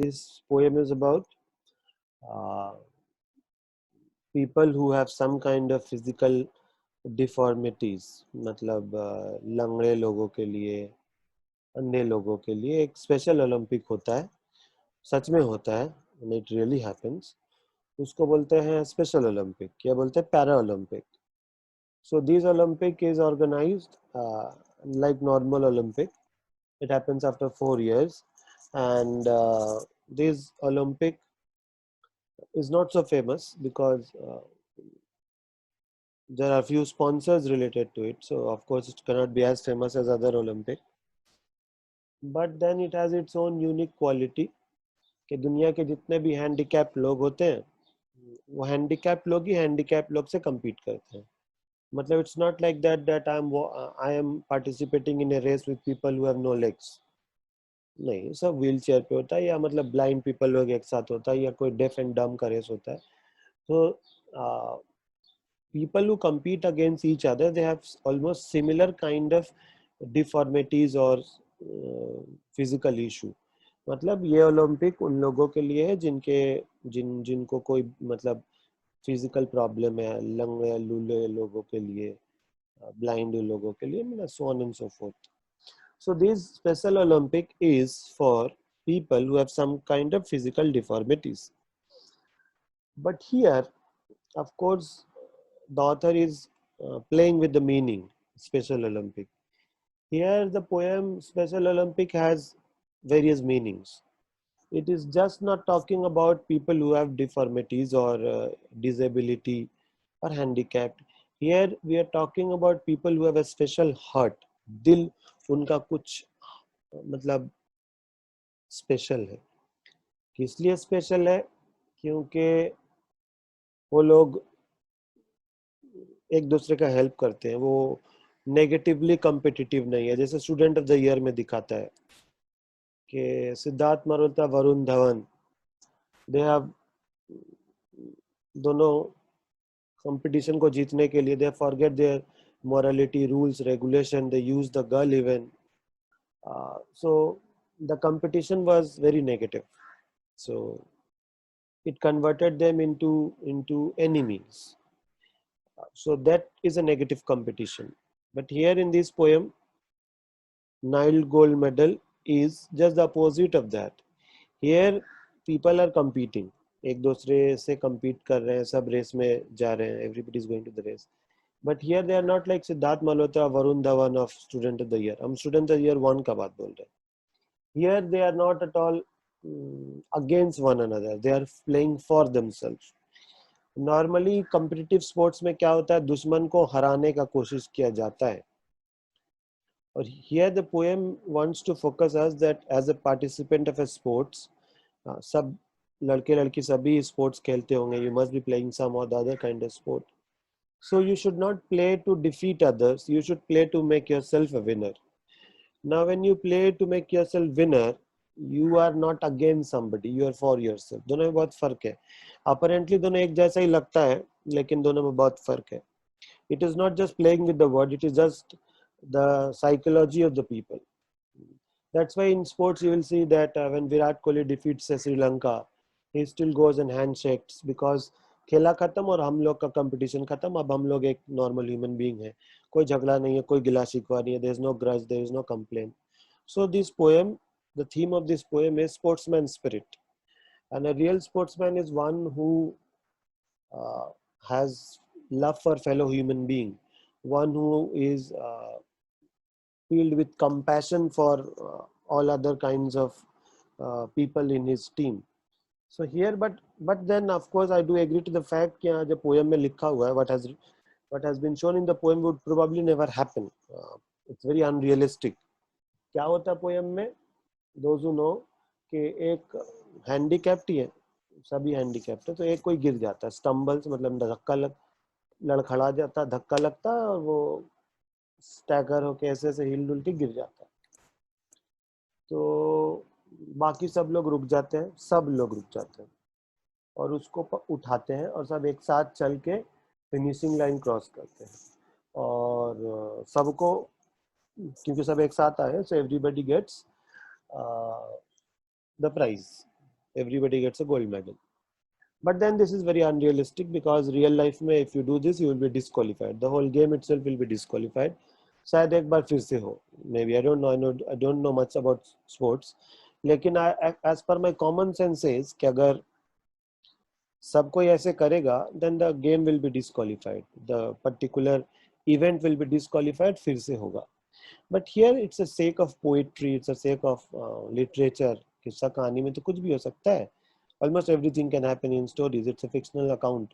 This poem is about uh, people who have some kind of physical deformities. मतलब लंगड़े लोगों के लिए, अंधे लोगों के लिए एक स्पेशल ओलंपिक होता है, सच में होता है, and it really happens. उसको बोलते हैं स्पेशल ओलंपिक या बोलते हैं para Olympic. So this Olympic is organized like normal Olympic. It happens after 4 years, and this Olympic is not so famous because there are few sponsors related to it. So of course it cannot be as famous as other Olympic. But then it has its own unique quality कि दुनिया के जितने भी handicap लोग होते हैं वो handicap लोग ही हैंडीकैप लोग से compete करते हैं. मतलब it's not like that I am participating in a race with people who have no legs. नहीं, सब व्हील चेयर पे होता है या मतलब ब्लाइंड पीपल लोग एक साथ होता है या कोई डेफ एंड डम का रेस होता है. तो people who compete against each other, they have almost similar kind of deformities or physical issue. मतलब ये ओलंपिक उन लोगों के लिए है जिनको कोई मतलब फिजिकल प्रॉब्लम है, लंगड़े लूले लोगों के लिए, blind लोगों के लिए, मतलब so on and so forth. So this special Olympic is for people who have some kind of physical deformities. But here, of course, the author is playing with the meaning, Special Olympic. Here the poem Special Olympic has various meanings. It is just not talking about people who have deformities or disability or handicapped. Here we are talking about people who have a special heart. दिल उनका कुछ मतलब special है. किस लिए special है? क्योंकि वो लोग एक दूसरे का हेल्प करते हैं, वो नेगेटिवली कॉम्पिटिटिव नहीं है. जैसे स्टूडेंट ऑफ द ईयर में दिखाता है कि सिद्धार्थ मल्होत्रा, वरुण धवन, दे हैव दोनों कंपटीशन को जीतने के लिए they forget their morality, rules, regulation, they use the girl even. So the competition was very negative. So it converted them into enemies. So that is a negative competition. But here in this poem, Nile gold medal is just the opposite of that. Here people are competing. एक दूसरे से compete कर रहे हैं, सब race में जा रहे हैं, everybody is going to the race. But here they are not like Siddharth Malhotra, Varun Dhawan of Student of the Year. हम Student of the Year 1 का बात बोल रहे हैं. Here they are not at all against one another. They are playing for themselves. Normally competitive sports में क्या होता है, दुश्मन को हराने का कोशिश किया जाता है. और here the poem wants to focus us that as a participant of a sports, सब लड़के लड़की सभी sports खेलते होंगे. You must be playing some or the other kind of sport. So you should not play to defeat others. You should play to make yourself a winner. Now when you play to make yourself winner, you are not against somebody. You are for yourself. दोनों में बहुत फर्क है. Apparently दोनों एक जैसा ही लगता है, लेकिन दोनों में बहुत फर्क है. It is not just playing with the word. It is just the psychology of the people. That's why in sports you will see that when Virat Kohli defeats Sri Lanka, he still goes and handshakes because खेला खत्म और हम लोग का competition खत्म. अब हम लोग एक नॉर्मल ह्यूमन बीइंग है, कोई झगड़ा नहीं है, कोई गिला शिकवा नहीं है. There is no grudge, there is no complain. So this poem, the theme of this poem is sportsman spirit. And a real sportsman is one who has love for fellow human being, one who is filled with compassion for all other kinds of people in his team. So here, but then of course I do agree to the fact कि यहाँ जो poem में लिखा हुआ है, what has been shown in the poem would probably never happen. It's very unrealistic. क्या होता है poem में? Those who know कि एक handicapped ही है, सभी handicapped है, तो एक कोई गिर जाता है, stumbles मतलब लड़खड़ा जाता, धक्का लगता है और वो स्टैगर होके ऐसे हिल डुल के गिर जाता है. तो बाकी सब लोग रुक जाते हैं, सब लोग रुक जाते हैं और उसको उठाते हैं और सब एक साथ चल के फिनिशिंग लाइन क्रॉस करते हैं. और सबको, क्योंकि सब एक साथ आए, so everybody gets the prize. everybody gets a gold medal. But then this is very unrealistic because real life में if you do this you will be disqualified. The whole game itself will be disqualified. शायद एक बार फिर से हो. Maybe I don't know much about sports. लेकिन as per my common sense says कि अगर सब कोई ऐसे करेगा then the game will be disqualified. The particular event will be disqualified. फिर से होगा. But here it's a sake of poetry. It's a sake of literature. किस्सा कहानी में तो कुछ भी हो सकता है. Almost everything can happen in stories. It's a fictional account.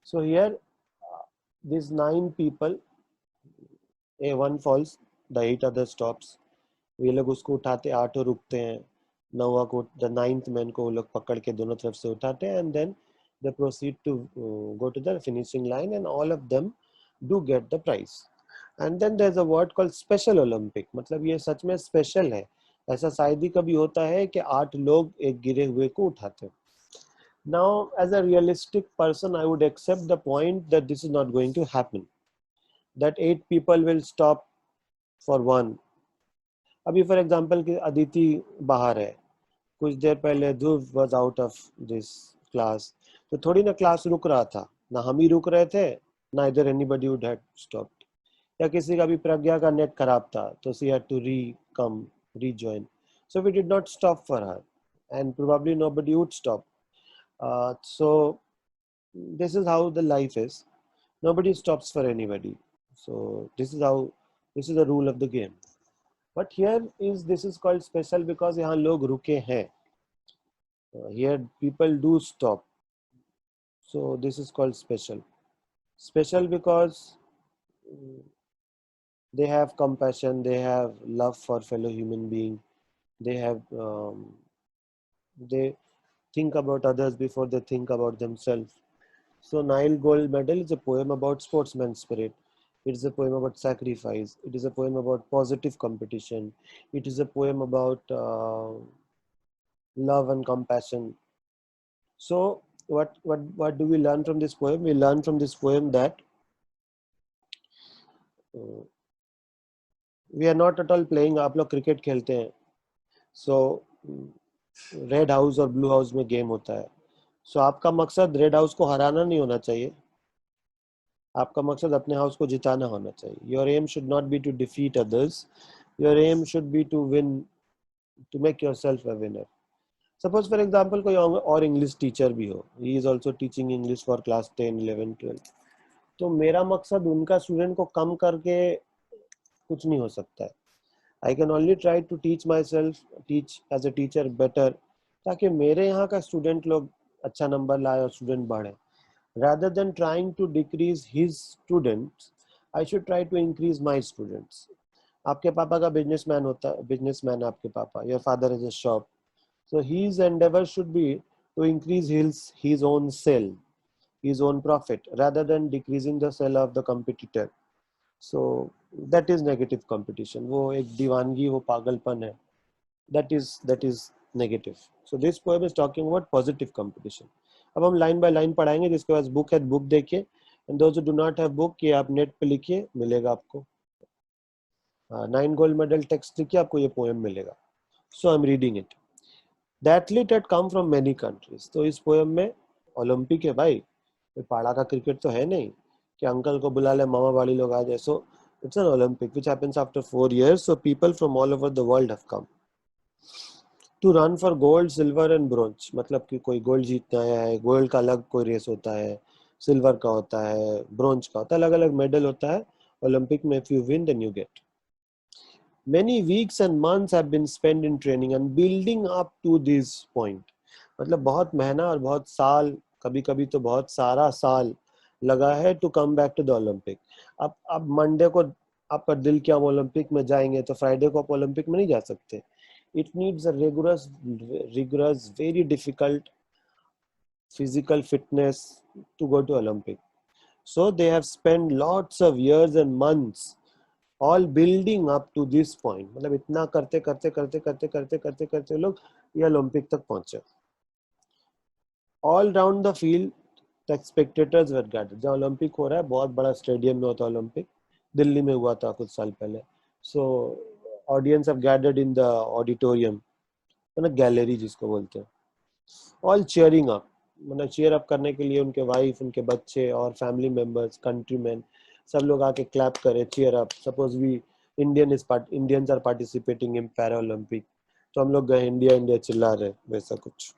So here, these 9 people, one falls, the 8 others stops. ये लोग उसको उठाते, 8 रुकते हैं, 9वां को, the 9th man को वो लोग पकड़ के दोनों तरफ से उठाते हैं, and then they proceed to go to the finishing line, and all of them do get the prize. And then there's a word called Special Olympic. मतलब ये सच में special है. ऐसा शायद ही कभी होता है कि 8 लोग एक गिरे हुए को उठाते हैं. Now, as a realistic person, I would accept the point that this is not going to happen. That 8 people will stop for one. अभी for example कि अदिति बाहर है, कुछ देर पहले ध्रुव was out of this class, तो थोड़ी ना क्लास रुक रहा था, ना हम ही रुक रहे थे, neither anybody would have stopped. या किसी का भी प्रज्ञा का नेट खराब था, तो she had to rejoin. So we did not stop for her, and probably nobody would stop. So this is how the life is. Nobody stops for anybody. So this is the rule of the game. But this is called special because यहाँ लोग रुके हैं. Here people do stop. So this is called special. Special because they have compassion, they have love for fellow human being, they think about others before they think about themselves. So Nile Gold Medal is a poem about sportsman spirit. It is a poem about sacrifice. It is a poem about positive competition. It is a poem about love and compassion. So what do we learn from this poem? We learn from this poem that we are not at all playing. आप लोग cricket खेलते हैं. So red house और blue house में game होता है. So आपका मकसद रेड हाउस को हराना नहीं होना चाहिए. आपका मकसद अपने हाउस को जिताना होना चाहिए. Your aim should not be to defeat others. Your aim should be to win, to make yourself a winner. Suppose for example कोई और इंग्लिश टीचर भी हो. He is also teaching English for class 10, 11, 12. तो मेरा मकसद उनका student को कम करके कुछ नहीं हो सकता है. I can only try to teach myself, teach as a teacher better, ताकि मेरे यहाँ का स्टूडेंट लोग अच्छा नंबर लाए और स्टूडेंट बढ़े. Rather than trying to decrease his students, I should try to increase my students. आपके पापा का बिजनेसमैन होता है, बिजनेसमैन आपके पापा. Your father has a shop, so his endeavor should be to increase his own sale, his own profit, rather than decreasing the sale of the competitor. So that is negative competition. वो एक दीवानगी, वो पागलपन है. That is negative. So this poem is talking about positive competition. अब हम line by line पढ़ाएंगे. जिसके पास बुक है बुक देखिए, and those who do not have book, ये आप नेट पे लिखिए, मिलेगा आपको. 9 gold medal टेक्स्ट लिखिए, आपको ये पोएम मिलेगा. So I'm reading it. The athlete had come from many countries. तो इस पोएम में ओलंपिक है भाई. पाड़ा का क्रिकेट तो है नहीं कि अंकल को बुला ले, मामा वाली लोग आ जाए. So it's an Olympic which happens after 4 years. So people from all over the world have come to run for gold, silver and bronze. मतलब कि कोई गोल्ड जीतने आया है. गोल्ड का अलग कोई रेस होता है, सिल्वर का होता है, ब्रोंज का होता है, अलग अलग मेडल होता है ओलंपिक में. If you win then you get. Many weeks and months have been spent in training and building up to this point. मतलब बहुत मेहनत और बहुत साल, कभी कभी तो बहुत सारा साल लगा है to come back to the Olympic. अब मंडे को आपका दिल क्या हम ओलंपिक में जाएंगे, तो फ्राइडे को आप ओलंपिक में नहीं जा सकते. It needs a rigorous, very difficult physical fitness to go to Olympic. So they have spent lots of years and months all building up to this point. मतलब इतना करते करते करते करते करते करते करते लोग ये ओलंपिक तक पहुंचे. All round the field the spectators were gathered. जहाँ ओलंपिक हो रहा है, बहुत बड़ा स्टेडियम में होता है ओलंपिक. दिल्ली में हुआ था कुछ साल पहले. So audience have gathered in the auditorium, ना गैलरी जिसको बोलते हैं. ऑल चीयरिंग अप, मतलब चीयर अप करने के लिए उनके वाइफ, उनके बच्चे और फैमिली मेंबर्स, कंट्रीमैन, सब लोग आके क्लैप करे, cheer up. Suppose we Indians are participating in para Olympic, तो हम लोग गए इंडिया इंडिया चिल्ला रहे, वैसा कुछ।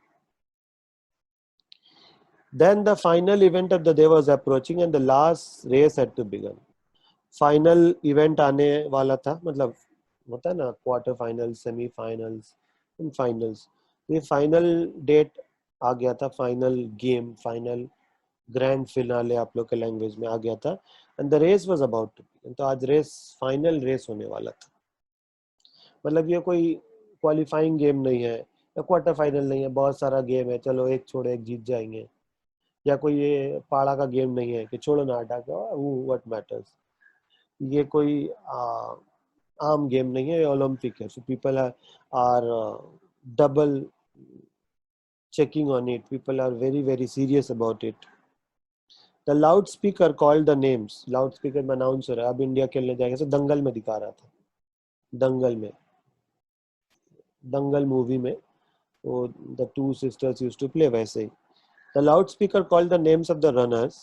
Then the final event of the day was approaching and the last race had to begin. Final event आने वाला था, मतलब होता है ना quarter final, semifinals and finals. ये फाइनल डेट आ गया था, final game, final grand finale आप लोग के लैंग्वेज में आ गया था। And the race was about to begin, तो आज रेस, फाइनल रेस होने वाला था। मतलब ये कोई क्वालिफाइंग गेम नहीं है या क्वार्टर फाइनल नहीं है, बहुत सारा गेम है, चलो एक छोड़ो एक जीत जाएंगे, या कोई ये पाड़ा का गेम नहीं है कि छोड़ो ना हटा के व्हाट मैटर्स। ये कोई आम गेम नहीं है, ओलंपिक है। So people are double checking on it, people are very very serious about it. The loudspeaker called the names, loudspeaker में अनाउंस हो रहा है अब इंडिया खेलने जाएगा। तो दंगल में दिखा रहा था, दंगल में, दंगल मूवी में वो the two sisters used to play वैसे ही। The loudspeaker called the names of the runners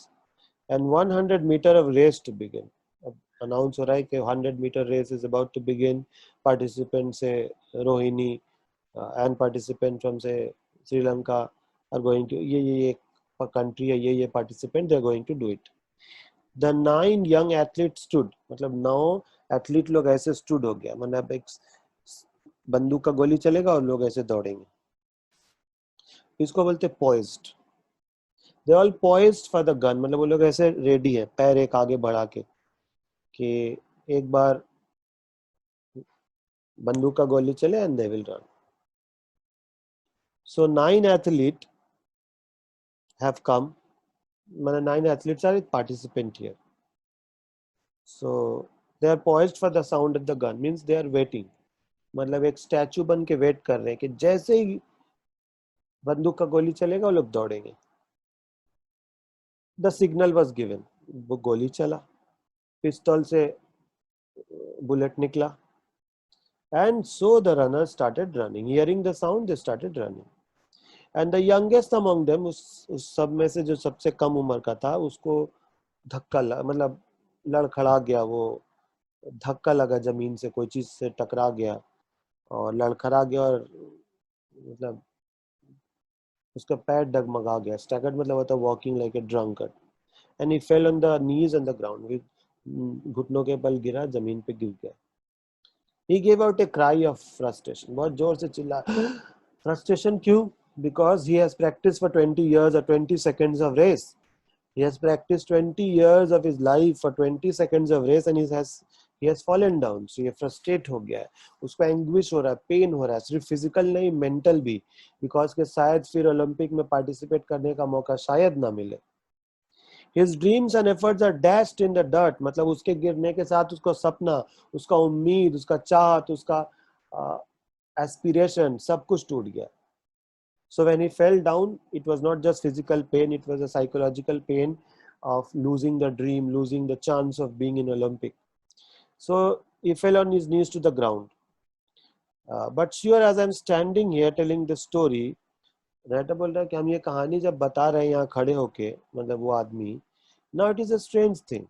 and 100 meter of race to begin. अब अनाउंस हो रहा है कि 100 meter race is about to begin. Participants से Rohini and participant from say Sri Lanka are going to, ये country है, ये participant, they are going to do it. The 9 young athletes stood, मतलब 9 एथलीट लोग ऐसे stood हो गया, मतलब एक बंदूक का गोली चलेगा और लोग ऐसे दौड़ेंगे, इसको बोलते poised. They all poised for the gun, मतलब वो लोग ऐसे रेडी है, पैर एक आगे बढ़ा के कि एक बार बंदूक का गोली चले and they will run. So 9 athletes have come, मतलब 9 athletes are participant here. So they are poised for the sound of the gun, means they are waiting, मतलब एक स्टैचू बन के वेट कर रहे हैं कि जैसे ही बंदूक का गोली चलेगा वो लोग दौड़ेंगे। द सिग्नल वाज गिवन, वो गोली चला, पिस्तौल से बुलेट निकला, and so the runner started running, hearing the sound they started running. And the youngest among them, उस सब में से जो सबसे कम उम्र का था, उसको धक्का मतलब लड़खड़ा गया, वो धक्का लगा, जमीन से कोई चीज से टकरा गया और लड़खड़ा गया, और मतलब उसका पैर डगमगा गया। स्टैगर्ड मतलब होता है walking like a drunkard, and he fell on the knees on the ground, with घुटनों के बल गिरा, जमीन पे गिर गया। He gave out a cry of frustration, बहुत जोर से चिल्ला। फ्रस्ट्रेशन क्यों? Because he has practice for 20 years or 20 seconds of race. He has practiced 20 years of his life for 20 seconds of race and he has fallen down. So ये frustrate हो गया है, उसको anguish हो रहा है, pain हो रहा है, सिर्फ physical नहीं mental भी, because के शायद फिर ओलंपिक में participate करने का मौका शायद ना मिले। His dreams and efforts are dashed in the dirt, मतलब उसके गिरने के साथ उसका सपना, उसका उम्मीद, उसका चाहत, उसका aspiration सब कुछ टूट गया। So when he fell down, it was not just physical pain, it was a psychological pain of losing the dream, losing the chance of being in Olympic. So he fell on his knees to the ground. But sure, as I'm standing here telling the story, writer बोल रहा है कि हम ये कहानी जब बता रहे हैं यहाँ खड़े होके, मतलब वो आदमी, now it is a strange thing,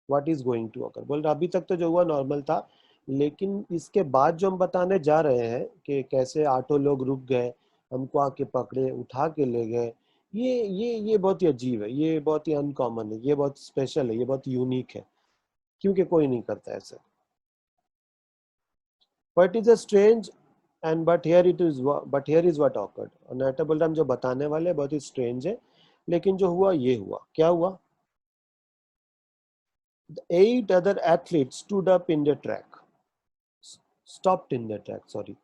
what is going to occur. बोल रहा अभी तक तो जो हुआ नॉर्मल था, लेकिन इसके बाद जो हम बताने जा रहे हैं कि कैसे ऑटो लोग रुक गए, हमको आके पकड़े, उठा के ले गए, ये बहुत ही अजीब है, ये बहुत ही अनकॉमन है, ये बहुत स्पेशल है, ये बहुत यूनिक है, क्योंकि कोई नहीं करता ऐसा। But is a strange and but here is what awkward. और नाटा बोल रहा हम जो बताने वाले बहुत ही स्ट्रेंज है, लेकिन जो हुआ ये हुआ। क्या हुआ? The 8 other athletes stood up in the track, stopped in the track, sorry।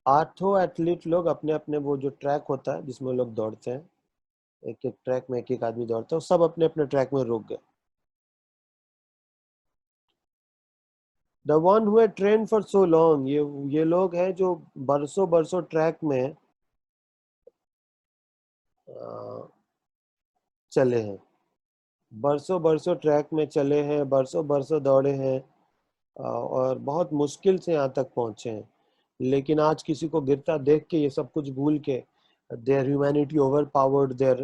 8 athlete लोग अपने अपने वो जो ट्रैक होता है जिसमें लोग दौड़ते हैं, एक एक ट्रैक में एक एक आदमी दौड़ता है, सब अपने अपने ट्रैक में रुक गए। The one who had trained for so long, ये लोग हैं जो बरसों बरसों ट्रैक में चले हैं, बरसों बरसों ट्रैक में चले हैं, बरसों बरसों दौड़े हैं, और बहुत मुश्किल से यहाँ तक पहुंचे हैं। लेकिन आज किसी को गिरता देख के ये सब कुछ भूल के their humanity overpowered their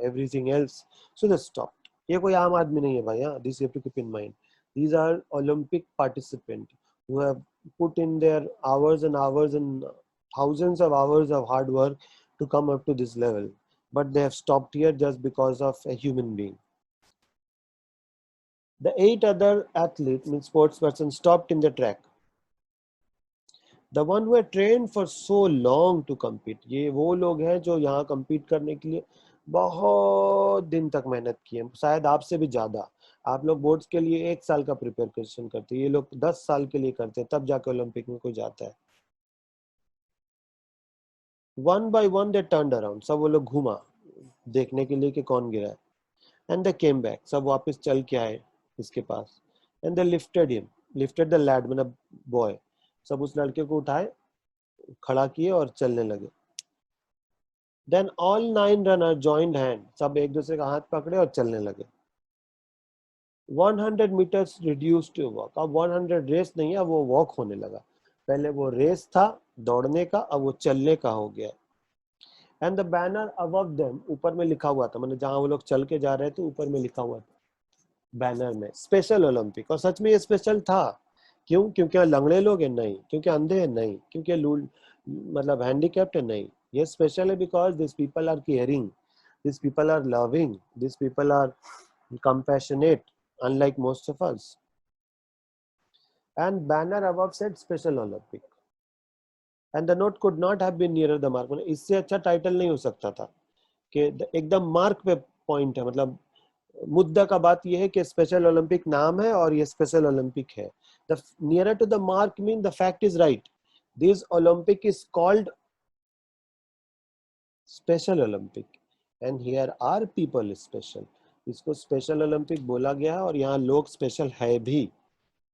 everything else, so they stopped. ये कोई आम आदमी नहीं है भाई, हाँ, this you have to keep in mind. These are Olympic participants who have put in their hours and hours and thousands of hours of hard work to come up to this level, but they have stopped here just because of a human being. The 8 other athletes, means sports persons, stopped in the track. The one who had trained for so long to compete, ये वो लोग हैं जो यहाँ compete करने के लिए बहुत दिन तक मेहनत की है, शायद आपसे भी ज्यादा. आप लोग बोर्ड्स के लिए 1 साल का प्रिपरेशन करते हैं, ये लोग 10 साल के लिए करते हैं, तब जाके ओलंपिक में कोई जाता है. One by one they turned around, सब वो लोग घूमा देखने के लिए कि कौन गिरा है. And they came back, सब वापस चल के आए इसके पास. And they lifted the lad, मतलब boy, सब उस लड़के को उठाए, खड़ा किए और चलने लगे. Then all 9 runners joined hand, सब एक दूसरे का हाथ पकड़े और चलने लगे. 100 meters reduced to walk. अब 100 रेस नहीं है, वो वॉक होने लगा. पहले वो रेस था दौड़ने का, अब वो चलने का हो गया. And the banner above them, ऊपर में लिखा हुआ था, मतलब जहां वो लोग चल के जा रहे थे ऊपर में लिखा हुआ था बैनर में, स्पेशल ओलंपिक. और सच में ये स्पेशल था. क्यों? क्योंकि लंगड़े लोग हैं? नहीं. क्योंकि अंधे हैं? नहीं. क्योंकि मतलब हैंडीकैप्ड है? नहीं. ये स्पेशल है because this people are caring, this people are loving, this people are compassionate, unlike most of us. And banner above said Special Olympic. And the note could not have been nearer the mark. मतलब इससे अच्छा title नहीं हो सकता था कि एकदम mark पे पॉइंट है. मतलब मुद्दा का बात यह है कि स्पेशल ओलंपिक नाम है और ये स्पेशल ओलंपिक है. The nearer to the mark mean the fact is right. This Olympic is called special Olympic and here are people special. इसको स्पेशल ओलंपिक बोला गया है और यहाँ लोग स्पेशल है भी.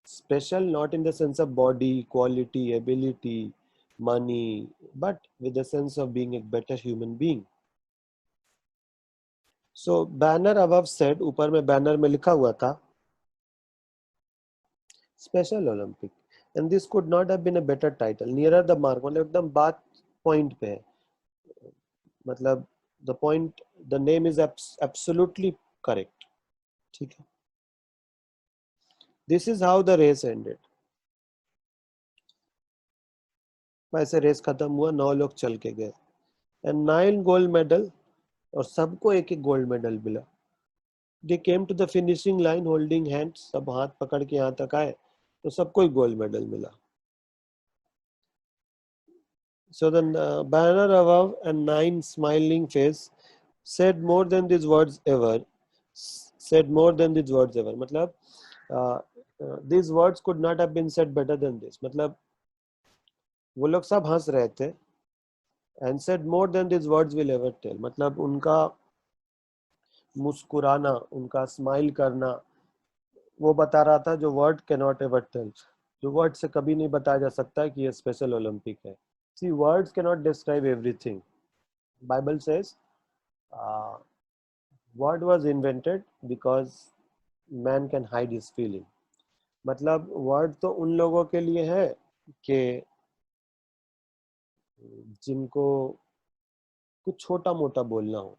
Special not in the sense of body, quality, ability, money, but with the sense of being a better human being. So banner above said, ऊपर में बैनर में लिखा हुआ था Special Olympic, and this could not have been a better title. Nearer the mark, मतलब एकदम बात point पे है. मतलब the point, the name is absolutely correct. ठीक है. This is how the race ended. वैसे रेस खत्म हुआ, 9 लोग चल के गए. And 9 gold medal, और सबको एक एक गोल्ड मेडल मिला. They came to the finishing line holding hands, सब हाथ पकड़ के यहाँ तक आए तो सबको ही गोल्ड मेडल मिला. So the banner above and 9 smiling face said more than these words ever. Said more than these words ever. मतलब these words could not have been said better than this. मतलब वो लोग सब हंस रहे थे. And said more than these words will ever tell. मतलब उनका मुस्कुराना, उनका स्माइल करना, वो बता रहा था जो word can not ever tell, जो वर्ड से कभी नहीं बताया जा सकता है कि ये स्पेशल ओलंपिक है. See words can not describe everything. Bible says word was invented because man can hide his feeling. मतलब वर्ड तो उन लोगों के लिए है कि जिनको कुछ छोटा मोटा बोलना हो,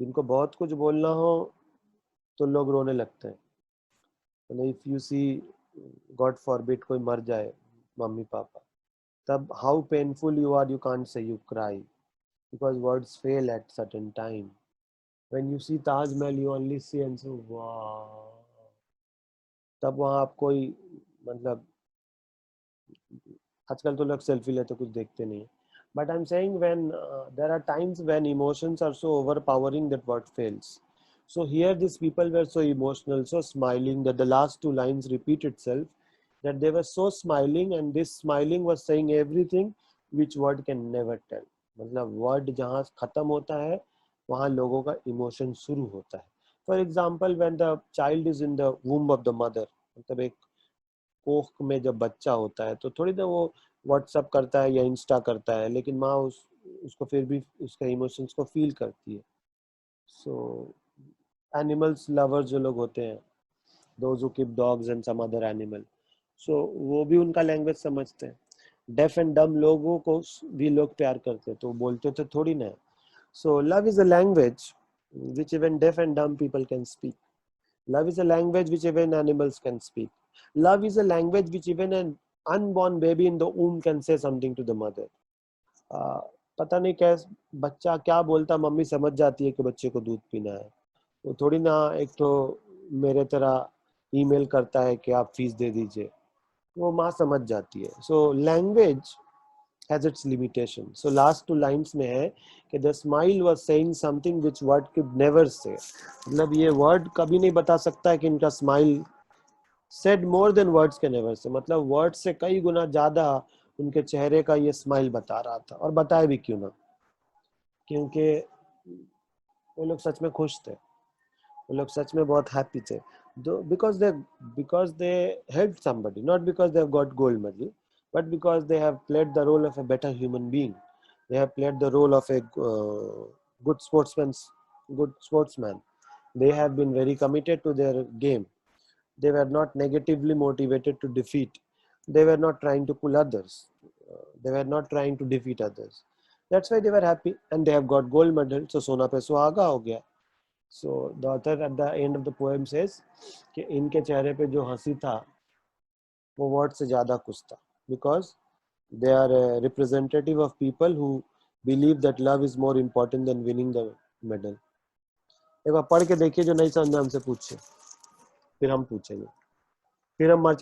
जिनको बहुत कुछ बोलना हो तो लोग रोने लगते हैं. If you see God forbid कोई मर जाए, मम्मी पापा, तब how painful you are, you can't say you cry because words fail at certain time. When you see Taj Mahal, you only see and say wow. तब वहाँ आप कोई मतलब आजकल तो लोग सेल्फी लेते कुछ देखते नहीं. But I'm saying when there are times when emotions are so overpowering that word fails. So here these people were so emotional, so smiling that the last 2 lines repeat itself. That they were so smiling and this smiling was saying everything which word can never tell. मतलब word जहाँ खत्म होता है वहाँ लोगों का emotion शुरू होता है. For example when the child is in the वूम of the mother, मतलब एक कोख में जब बच्चा होता है तो थोड़ी ना वो व्हाट्सअप करता है या इंस्टा करता है, लेकिन माँ उसको फिर भी उसके इमोशंस को फील करती है. सो एनिमल्स लवर्स जो लोग होते हैं, those who keep dogs and some other animal, so वो भी उनका लैंग्वेज समझते हैं. डेफ एंड डम लोगों को भी लोग प्यार करते, तो बोलते थे थोड़ी ना। So love is a language which even deaf and dumb people can speak. Love is a language which even animals can speak. Love is a language which even an unborn baby in the womb can say something to the mother. पता नहीं कैसे बच्चा क्या बोलता, mummy समझ जाती है कि बच्चे को दूध पीना है। वो थोड़ी ना एक तो मेरे तरह ईमेल करता है कि आप फीस दे दीजिए, वो माँ समझ जाती है। So language has its limitation. So last two lines में है कि the smile was saying something which word could never say. मतलब ये word कभी नहीं बता सकता है कि इनका smile said more than words can ever say. मतलब words से कई गुना ज्यादा उनके चेहरे का ये smile बता रहा था, और बताए भी क्यों ना, क्योंकि वो लोग सच में खुश थे, वो लोग सच में बहुत हैप्पी थे। because they helped somebody, not because they have got gold medal, but because they have played the role of a better human being. They have played the role of a good sportsman. They have been very committed to their game. They were not negatively motivated to defeat. They were not trying to pull others. They were not trying to defeat others. That's why they were happy, and they have got gold medal. So सोना पे सुहागा हो गया. So the author at the end of the poem says कि इनके चेहरे पे जो हंसी था वो वर्ड से ज्यादा कुछ था, because they are a representative of people who believe that love is more important than winning the medal. एक बार पढ़ के देखिए, जो नहीं समझा हमसे पूछिए, फिर हम पूछेंगे, फिर हम